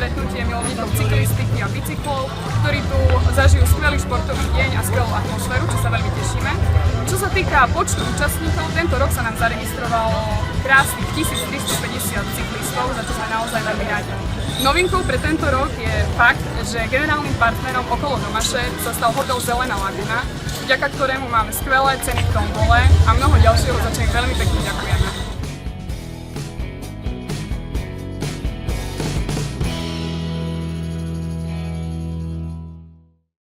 stretnutie milovníkov cyklistiky a bicyklov, ktorí tu zažijú skvelý športový deň a skvelú atmosféru, čo sa veľmi tešíme. Čo sa týka počtu účastníkov, tento rok sa nám zaregistrovalo krásnych 1350 cyklistov, za čo sme naozaj veľmi radi. Novinkou pre tento rok je fakt, že generálnym partnerom okolo Domaše sa stal hotel Zelená laguna, vďaka ktorému máme skvelé ceny v tombole a mnoho ďalšieho, za čo im veľmi pekne ďakujem.